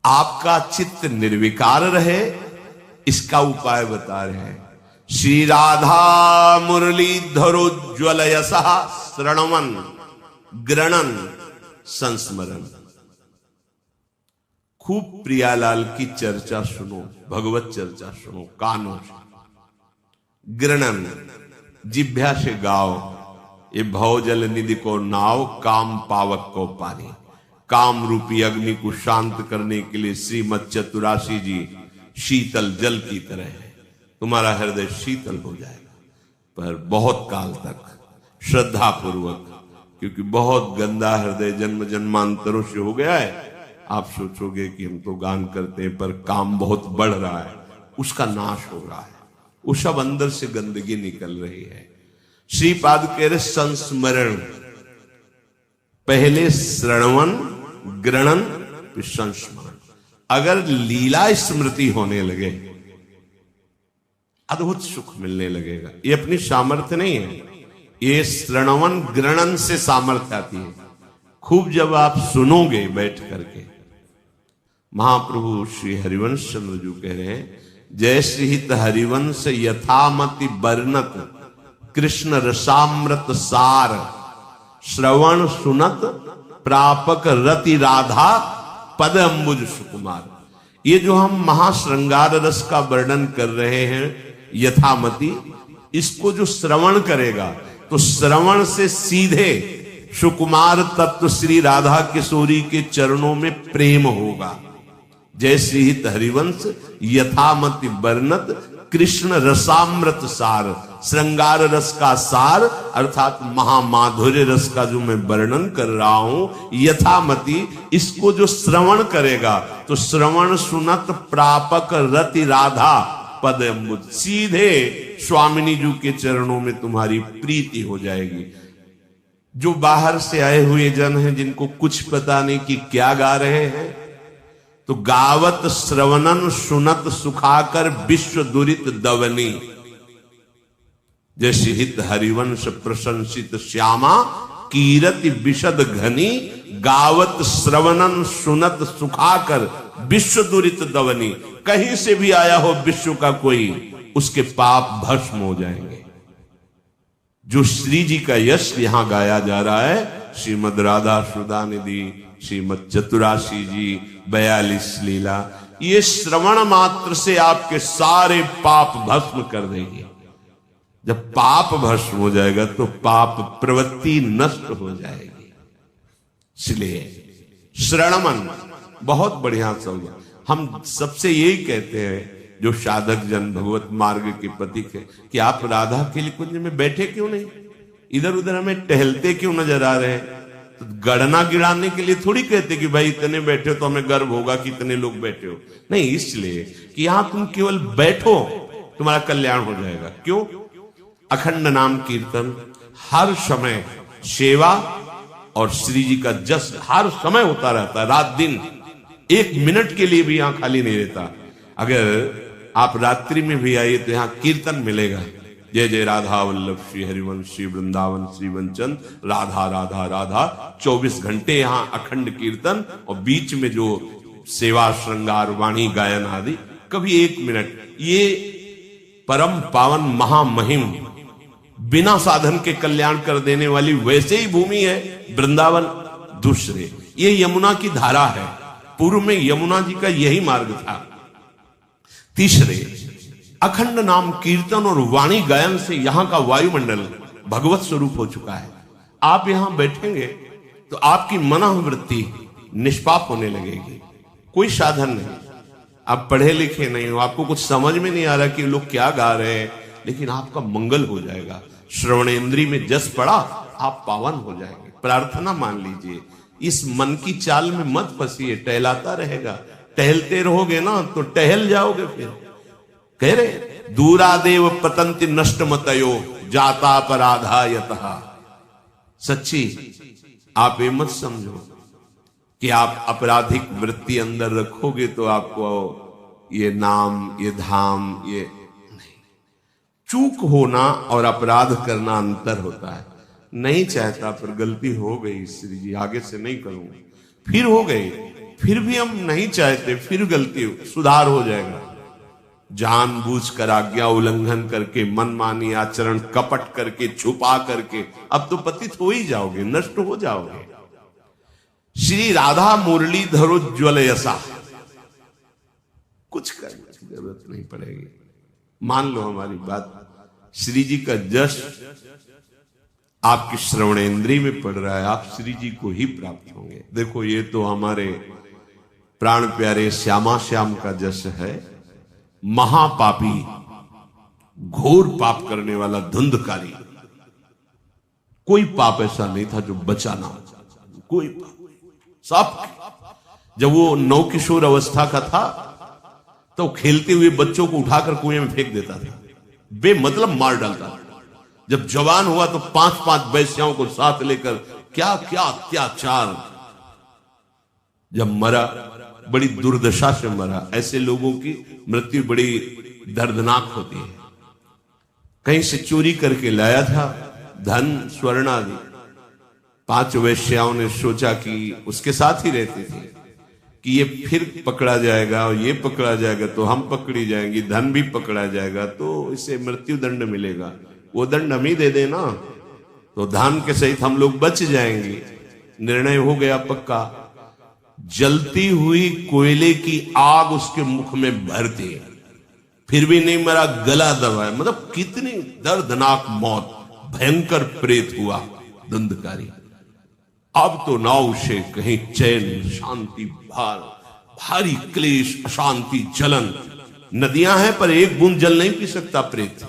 आपका चित्त निर्विकार रहे, इसका उपाय बता रहे हैं। श्री राधा मुरलीधरोज्ज्वल यशः श्रणवन ग्रणन संस्मरण। खूब प्रियालाल की चर्चा सुनो, भगवत चर्चा सुनो कानों से। ग्रणन जिभ्या से गाओ, ये भवजल निधि को नाव, काम पावक को पानी। काम रूपी अग्नि को शांत करने के लिए श्रीमद चतुराशी जी शीतल जल की तरह है। तुम्हारा हृदय शीतल हो जाएगा, पर बहुत काल तक श्रद्धा पूर्वक, क्योंकि बहुत गंदा हृदय जन्म जन्मांतरों से हो गया है। आप सोचोगे कि हम तो गान करते हैं, पर काम बहुत बढ़ रहा है, उसका नाश हो रहा है, वो सब अंदर से गंदगी निकल रही है। श्रीपाद कह रहे संस्मरण, पहले श्रवण ग्रहण फिर संस्मरण। अगर लीला स्मृति होने लगे अद्भुत सुख मिलने लगेगा। ये अपनी सामर्थ्य नहीं है, ये श्रवण ग्रहण से सामर्थ्य आती है। खूब जब आप सुनोगे बैठ करके, महाप्रभु श्री हरिवंश चंद्र जी कह रहे हैं, जय श्रीहित हरिवंश यथामति वर्णत कृष्ण रसामृत सार, श्रवण सुनत प्रापक रति राधा पद अंबुज सुकुमार। ये जो हम महाश्रृंगार रस का वर्णन कर रहे हैं यथामति, इसको जो श्रवण करेगा तो श्रवण से सीधे सुकुमार तत्व श्री राधा किशोरी के चरणों में प्रेम होगा। जय श्रीहित हरिवंश यथामति वर्णत कृष्ण रसामृत सार, श्रृंगार रस का सार अर्थात महामाधुर्य रस का जो मैं वर्णन कर रहा हूं यथामति, इसको जो श्रवण करेगा तो श्रवण सुनत प्रापक रति राधा पद अम्बुज, सीधे स्वामिनी जी के चरणों में तुम्हारी प्रीति हो जाएगी। जो बाहर से आए हुए जन हैं, जिनको कुछ पता नहीं कि क्या गा रहे हैं, तो गावत श्रवणन सुनत सुखाकर विश्व दुरित दवनी। जैसे हित हरिवंश प्रशंसित श्यामा कीरति विशद घनी, गावत श्रवणन सुनत सुखाकर विश्व दुरित दवनी। कहीं से भी आया हो विश्व का कोई, उसके पाप भस्म हो जाएंगे। जो श्री जी का यश यहां गाया जा रहा है, श्रीमद राधा सुधानिधि, श्रीमद चतुराशी जी, 42 लीला, ये श्रवण मात्र से आपके सारे पाप भस्म कर देंगे। जब पाप भस्म हो जाएगा तो पाप प्रवृत्ति नष्ट हो जाएगी। इसलिए श्रवण बहुत बढ़िया शब्द। हम सबसे यही कहते हैं जो साधक जन भगवत मार्ग के पथिक है कि आप राधा के लिए कुंज में बैठे क्यों नहीं, इधर उधर हमें टहलते क्यों नजर आ रहे हैं। तो गणना गिराने के लिए थोड़ी कहते कि भाई इतने बैठे हो तो हमें गर्व होगा कि इतने लोग बैठे हो, नहीं, इसलिए कि यहां तुम केवल बैठो, तुम्हारा कल्याण हो जाएगा। क्यों? अखंड नाम कीर्तन, हर समय सेवा और श्री जी का जस हर समय होता रहता है, रात दिन, एक मिनट के लिए भी यहां खाली नहीं रहता। अगर आप रात्रि में भी आइए तो यहां कीर्तन मिलेगा। जय जय राधा वल्लभ श्री हरिवंश श्री वृंदावन श्री वंचन राधा राधा राधा, 24 घंटे यहां अखंड कीर्तन, और बीच में जो सेवा श्रृंगार वाणी गायन आदि, कभी 1 मिनट। ये परम पावन महामहिम बिना साधन के कल्याण कर देने वाली वैसे ही भूमि है वृंदावन। दूसरे ये यमुना की धारा है, पूर्व में यमुना जी का यही मार्ग था। तीसरे अखंड नाम कीर्तन और वाणी गायन से यहां का वायुमंडल भगवत स्वरूप हो चुका है। आप यहां बैठेंगे तो आपकी मनोवृत्ति निष्पाप होने लगेगी। कोई साधन नहीं, आप पढ़े लिखे नहीं हो, आपको कुछ समझ में नहीं आ रहा कि लोग क्या गा रहे हैं, लेकिन आपका मंगल हो जाएगा। श्रवणेन्द्रिय में जस पड़ा, आप पावन हो जाएंगे। प्रार्थना मान लीजिए, इस मन की चाल में मत फंसिए, टहलाता रहेगा। टहलते रहोगे ना तो टहल जाओगे। फिर कह रहे दूरादेव पतंति नष्ट मतयो जाता अपराधा यतः। सच्ची आप ये मत समझो कि आप आपराधिक वृत्ति अंदर रखोगे तो आपको ये नाम, ये धाम, ये नहीं। चूक होना और अपराध करना अंतर होता है। नहीं चाहता पर गलती हो गई, श्री जी आगे से नहीं करूंगा, फिर हो गई फिर भी हम नहीं चाहते, फिर गलती सुधार हो जाएगा। जानबूझकर आज्ञा उल्लंघन करके, मनमानी आचरण, कपट करके, छुपा करके, अब तो पतित हो ही जाओगे, नष्ट हो जाओगे। श्री राधा मुरलीधरोज्ज्वल यसा, कुछ करने की जरूरत नहीं पड़ेगी। मान लो हमारी बात, श्री जी का जश आपकी श्रवणेंद्रिय में पड़ रहा है, आप श्री जी को ही प्राप्त होंगे। देखो ये तो हमारे प्राण प्यारे श्यामा श्याम का जश है। महापापी, घोर पाप करने वाला धुंधकारी, कोई पाप ऐसा नहीं था जो बचा ना हो, कोई पाप सब। जब वो नौ किशोर अवस्था का था तो खेलते हुए बच्चों को उठाकर कुएं में फेंक देता था, बेमतलब मार डालता था। जब जवान हुआ तो 5-5 वैश्याओं को साथ लेकर क्या क्या अत्याचार। जब मरा बड़ी दुर्दशा से मरा। ऐसे लोगों की मृत्यु बड़ी दर्दनाक होती है। कहीं से चोरी करके लाया था धन स्वर्ण आदि। 5 वैश्याओं ने सोचा कि उसके साथ ही रहते थे कि ये फिर पकड़ा जाएगा और ये पकड़ा जाएगा तो हम पकड़ी जाएंगी, धन भी पकड़ा जाएगा तो इसे मृत्यु दंड मिलेगा, वो दंड हम ही दे देना तो धन के सहित हम लोग बच जाएंगे। निर्णय हो गया पक्का। जलती हुई कोयले की आग उसके मुख में भरती, फिर भी नहीं मरा, गला दबाया। मतलब कितनी दर्दनाक मौत, भयंकर प्रेत हुआ धुंधकारी। अब तो ना उसे कहीं चैन, शांति, भारी क्लेश, अशांति, जलन। नदियां हैं पर एक बूंद जल नहीं पी सकता प्रेत।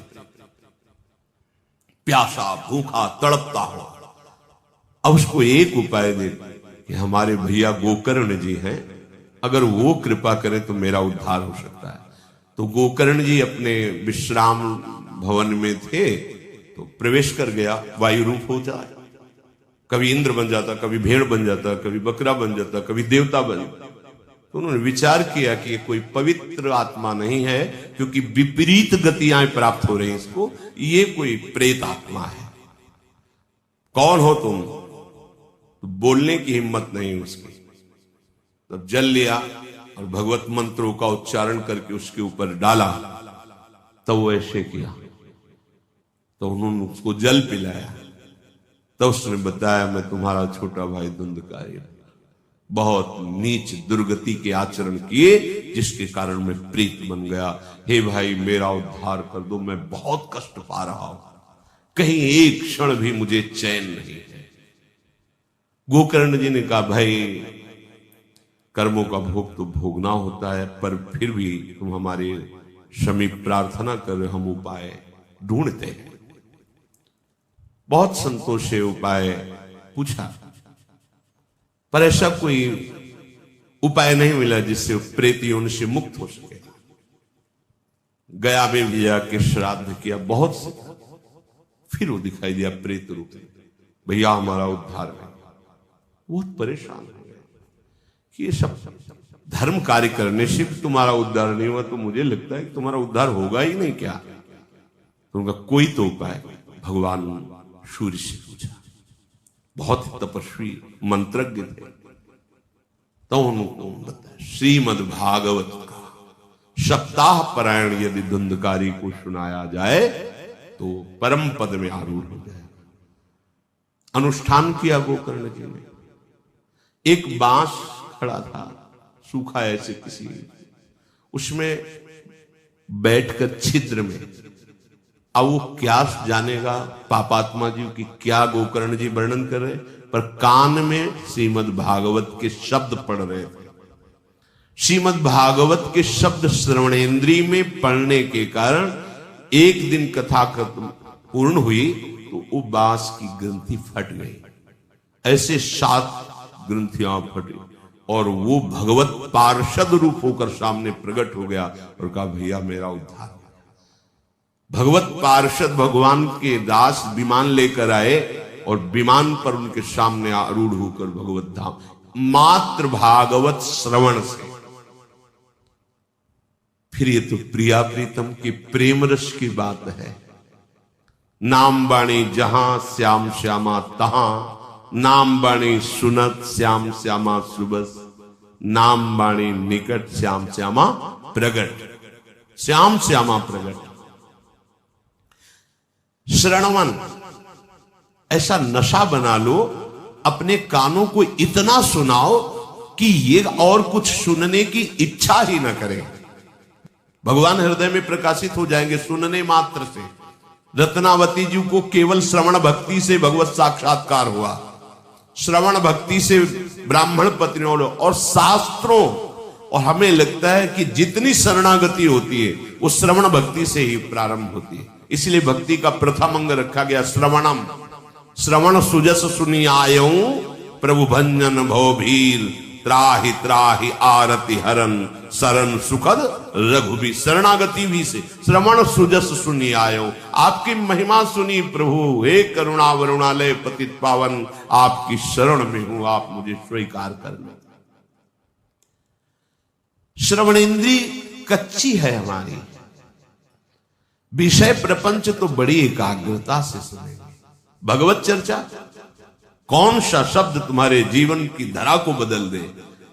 प्यासा, भूखा, तड़पता हो। अब उसको एक उपाय दे कि हमारे भैया गोकर्ण जी हैं, अगर वो कृपा करें तो मेरा उद्धार हो सकता है। तो गोकर्ण जी अपने विश्राम भवन में थे तो प्रवेश कर गया, वायु रूप हो जाए। कभी इंद्र बन जाता, कभी भेड़ बन जाता, कभी बकरा बन जाता, कभी देवता बन जाता। तो उन्होंने विचार किया कि ये कोई पवित्र आत्मा नहीं है, क्योंकि विपरीत गतियां प्राप्त हो रही हैं इसको, ये कोई प्रेत आत्मा है। कौन हो तुम? तो बोलने की हिम्मत नहीं उसकी। तब जल लिया और भगवत मंत्रों का उच्चारण करके उसके ऊपर डाला। तो वो ऐसे किया तो उन्होंने उसको जल पिलाया। तो उसने बताया, मैं तुम्हारा छोटा भाई धुंधकारी हूं, बहुत नीच दुर्गति के आचरण किए जिसके कारण मैं प्रेत बन गया। हे भाई मेरा उद्धार कर दो, मैं बहुत कष्ट पा रहा हूं, कहीं एक क्षण भी मुझे चैन नहीं है। गोकर्ण जी ने कहा, भाई कर्मों का भोग तो भोगना होता है, पर फिर भी तुम हमारे समीप प्रार्थना कर, हम उपाय ढूंढते हैं। बहुत संतोष से उपाय पूछा, पर ऐसा कोई उपाय नहीं मिला जिससे प्रेत योनि से मुक्त हो सके। गया में भी जाके श्राद्ध किया बहुत से, फिर वो दिखाई दिया प्रेत रूप में, भैया हमारा उद्धार है। बहुत परेशान हो गए कि ये सब धर्म कार्य करने से तुम्हारा उद्धार नहीं हुआ, तो मुझे लगता है कि तुम्हारा उद्धार होगा ही नहीं क्या? तो उनका कोई तो उपाय भगवान सूर्य से पूछा। बहुत तपस्वी मंत्रज्ञ थे। तो उनको बताया, श्रीमद् भागवत का सप्ताह पारायण यदि धुंधकारी को सुनाया जाए तो परम पद में आरूढ़ हो जाए। अनुष्ठान किया गोकर्ण जी ने। एक बांस खड़ा था सूखा ऐसे किसी, उसमें बैठकर छिद्र में, अब वो क्या जानेगा पापात्मा जी की क्या गोकर्ण जी वर्णन कर रहे, पर कान में श्रीमद् भागवत के शब्द पढ़ रहे थे। श्रीमद् भागवत के शब्द श्रवणेंद्रिय में पढ़ने के कारण एक दिन कथा पूर्ण हुई तो वो बांस की ग्रंथि फट गई। ऐसे 7 ग्रंथियां फटी और वो भगवत पार्षद रूप होकर सामने प्रकट हो गया और कहा, भैया मेरा उद्धार। भगवत पार्षद भगवान के दास विमान लेकर आए और विमान पर उनके सामने आरूढ़ होकर भगवत धाम मात्र भागवत श्रवण से। फिर ये तो प्रिया प्रीतम की प्रेम रस की बात है। नाम बाणी जहां श्याम श्यामा तहां, नाम बाणी सुनत श्याम श्यामा सुबस। नाम बाणी निकट श्याम श्यामा प्रगट, श्याम श्यामा प्रगट। श्रवण ऐसा नशा बना लो, अपने कानों को इतना सुनाओ कि ये और कुछ सुनने की इच्छा ही न करे। भगवान हृदय में प्रकाशित हो जाएंगे सुनने मात्र से। रत्नावती जी को केवल श्रवण भक्ति से भगवत साक्षात्कार हुआ, श्रवण भक्ति से ब्राह्मण पत्नियों और शास्त्रों, और हमें लगता है कि जितनी शरणागति होती है वो श्रवण भक्ति से ही प्रारंभ होती है। इसलिए भक्ति का प्रथम अंग रखा गया श्रवणम। श्रवण सुजस सुनी आयऊ प्रभु भंजन भवभीर, त्राहि त्राहि आरति हरन शरण सुखद रघुबीर। शरणागति भी से श्रवण सुजस सुनी आयो, आपकी महिमा सुनी प्रभु, हे करुणा वरुणालय पतित पावन, आपकी शरण में हूं, आप मुझे स्वीकार कर लो। श्रवण इंद्री कच्ची है हमारी, विषय प्रपंच तो बड़ी एकाग्रता से सुनेंगे। भगवत चर्चा, कौन सा शब्द तुम्हारे जीवन की धरा को बदल दे?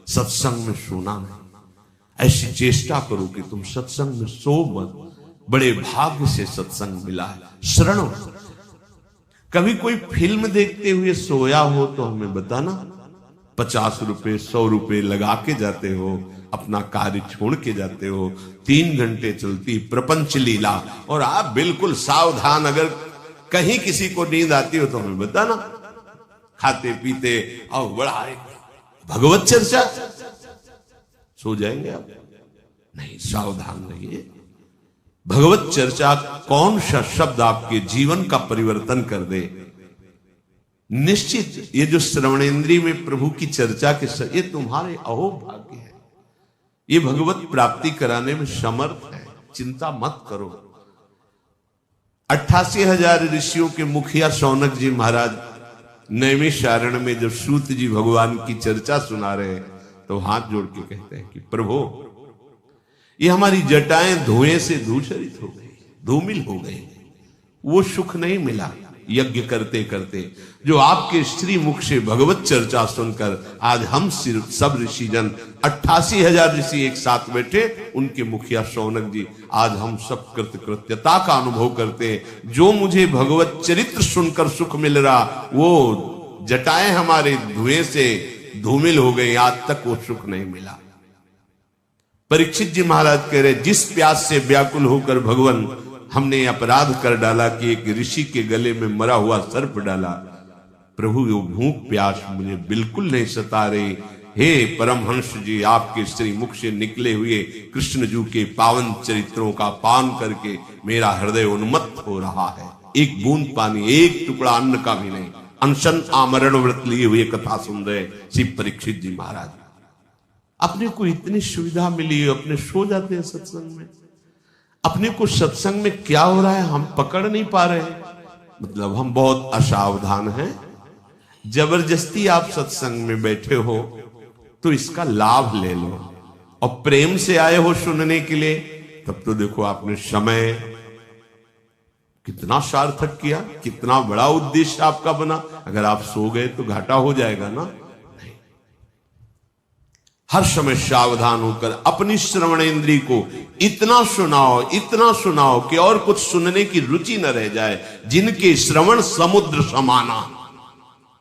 सत्संग में सोना नहीं। ऐसी चेष्टा करो कि तुम सत्संग में सो मत। बड़े भाग्य से सत्संग मिला है। शरण, कभी कोई फिल्म देखते हुए सोया हो तो हमें बताना। 50 रुपए 100 रुपए लगा के जाते हो, अपना कार्य छोड़ के जाते हो, 3 घंटे चलती प्रपंच लीला, और आप बिल्कुल सावधान। अगर कहीं किसी को नींद आती हो तो हमें बताना। खाते पीते और बड़ा भगवत चर्चा, सो जाएंगे आप? नहीं, सावधान रहिए। भगवत चर्चा कौन सा शब्द आपके जीवन का परिवर्तन कर दे? निश्चित ये जो श्रवणेंद्रिय में प्रभु की चर्चा के ये तुम्हारे अहोभाग्य है। ये भगवत प्राप्ति कराने में समर्थ है, चिंता मत करो। 88,000 ऋषियों के मुखिया शौनक जी महाराज नैमिषारण्य में जब सूत जी भगवान की चर्चा सुना रहे हैं तो हाथ जोड़ के कहते हैं कि प्रभु, ये हमारी जटाएं धुएं से धूसरित हो गई, धूमिल हो गई। वो सुख नहीं मिला यज्ञ करते करते जो आपके श्री मुख से भगवत चर्चा सुनकर आज हम सिर्फ सब ऋषिजन 88,000 ऋषि एक साथ बैठे, उनके मुखिया शौनक जी, आज हम सब कृतकृत्यता का अनुभव करते हैं। जो मुझे भगवत चरित्र सुनकर सुख मिल रहा, वो जटाएं हमारे धुएं से धूमिल हो गई, आज तक वो सुख नहीं मिला। परीक्षित जी महाराज कह रहे, जिस प्यास से व्याकुल होकर भगवान हमने अपराध कर डाला कि एक ऋषि के गले में मरा हुआ सर्प डाला, प्रभु वो भूख प्यास मुझे बिल्कुल नहीं सता रही। हे परमहंस जी, आपके श्री मुख से निकले हुए कृष्ण जी के पावन चरित्रों का पान करके मेरा हृदय उन्मत्त हो रहा है। एक बूंद पानी, एक टुकड़ा अन्न का भी नहीं। अनशन आमरण व्रत लिए हुए कथा सुन रहे श्री परीक्षित जी महाराज। अपने को इतनी सुविधा मिली, अपने सो जाते हैं सत्संग में। अपने को सत्संग में क्या हो रहा है हम पकड़ नहीं पा रहे, मतलब हम बहुत असावधान हैं। जबरदस्ती आप सत्संग में बैठे हो तो इसका लाभ ले लो, और प्रेम से आए हो सुनने के लिए, तब तो देखो आपने समय कितना सार्थक किया, कितना बड़ा उद्देश्य आपका बना। अगर आप सो गए तो घाटा हो जाएगा ना। नहीं, हर समय सावधान होकर अपनी श्रवणेंद्रिय को इतना सुनाओ कि और कुछ सुनने की रुचि न रह जाए। जिनके श्रवण समुद्र समाना,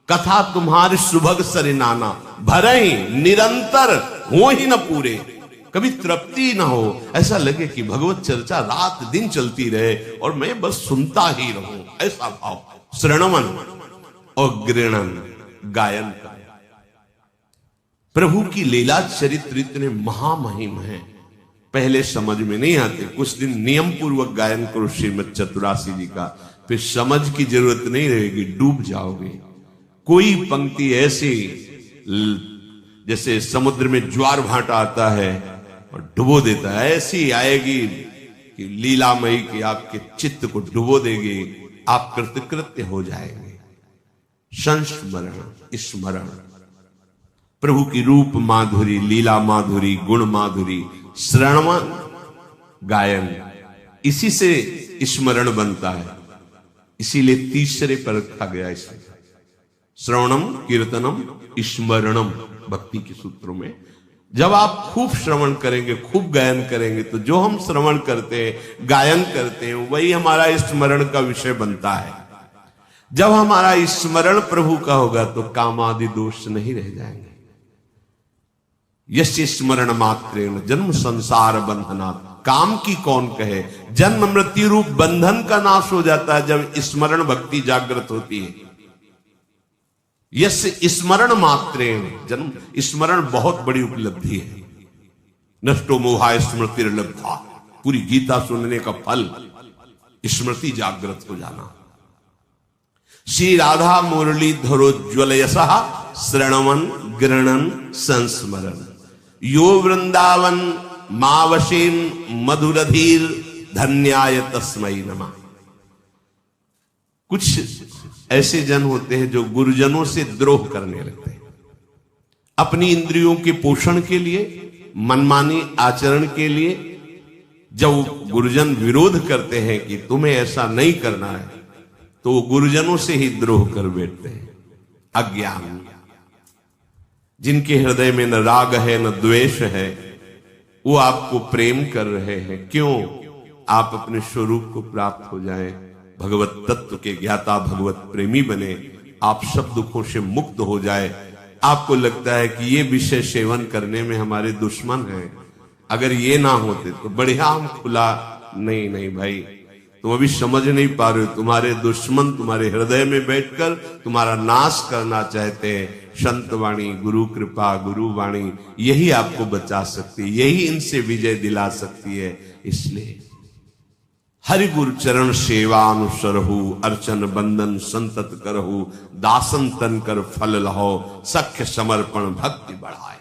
कथा तुम्हारे सुभग सरिनाना, भरई निरंतर हो ही न पूरे, कभी तृप्ति ना हो। ऐसा लगे कि भगवत चर्चा रात दिन चलती रहे और मैं बस सुनता ही रहूं, ऐसा भाव। श्रणमन और गृणन, गायन का। प्रभु की लीला चरित्र इतने महामहिम है, पहले समझ में नहीं आते। कुछ दिन नियम पूर्वक गायन करो श्रीमद चतुरासी जी का, फिर समझ की जरूरत नहीं रहेगी, डूब जाओगे। कोई पंक्ति ऐसी जैसे समुद्र में ज्वार भाटा आता है और डुबो देता है, ऐसी आएगी कि लीलामयी की आपके चित्त को डुबो देगी, आप कृतकृत्य हो जाएंगे। संस्मरण, स्मरण, प्रभु की रूप माधुरी, लीला माधुरी, गुण माधुरी, श्रवण गायन, इसी से स्मरण बनता है। इसीलिए तीसरे पर रखा गया इसमें श्रवणम कीर्तनम स्मरणम, भक्ति के सूत्रों में। जब आप खूब श्रवण करेंगे, खूब गायन करेंगे, तो जो हम श्रवण करते हैं, गायन करते हैं, वही हमारा स्मरण का विषय बनता है। जब हमारा स्मरण प्रभु का होगा तो काम आदि दोष नहीं रह जाएंगे। यस्य स्मरण मात्रेण जन्म संसार बंधनात्, काम की कौन कहे, जन्म मृत्यु रूप बंधन का नाश हो जाता है जब स्मरण भक्ति जागृत होती है। यस्य स्मरण मात्रेण जन्म, स्मरण बहुत बड़ी उपलब्धि है। नष्टो मोहा स्मृतिर्लब्धा, पूरी गीता सुनने का फल स्मृति जागृत हो जाना। श्री राधा मुरलीधरोज्ज्वल यशः श्रणवन गृणन संस्मरण, यो वृंदावन मावशेन मधुरधीर धन्याय तस्मै नमः। कुछ ऐसे जन होते हैं जो गुरुजनों से द्रोह करने लगते हैं, अपनी इंद्रियों के पोषण के लिए, मनमानी आचरण के लिए। जब गुरुजन विरोध करते हैं कि तुम्हें ऐसा नहीं करना है, तो वो गुरुजनों से ही द्रोह कर बैठते हैं। अज्ञान, जिनके हृदय में न राग है न द्वेष है, वो आपको प्रेम कर रहे हैं। क्यों? आप अपने स्वरूप को प्राप्त हो जाएं, भगवत तत्व के ज्ञाता, भगवत प्रेमी बने, आप सब दुखों से मुक्त हो जाए। आपको लगता है कि ये विषय सेवन करने में हमारे दुश्मन हैं, अगर ये ना होते तो बढ़िया हम खुला। नहीं भाई, तुम अभी समझ नहीं पा रहे हो, तुम्हारे दुश्मन तुम्हारे हृदय में बैठकर तुम्हारा नाश करना चाहते हैं। संतवाणी, गुरु कृपा, गुरु वाणी, यही आपको बचा सकती है, यही इनसे विजय दिला सकती है। इसलिए हरि गुरु चरण सेवा अनुसरहु, अर्चन बंदन संतत करहु, दासन तन कर फल लहो, सख्य समर्पण भक्ति बढ़ाए।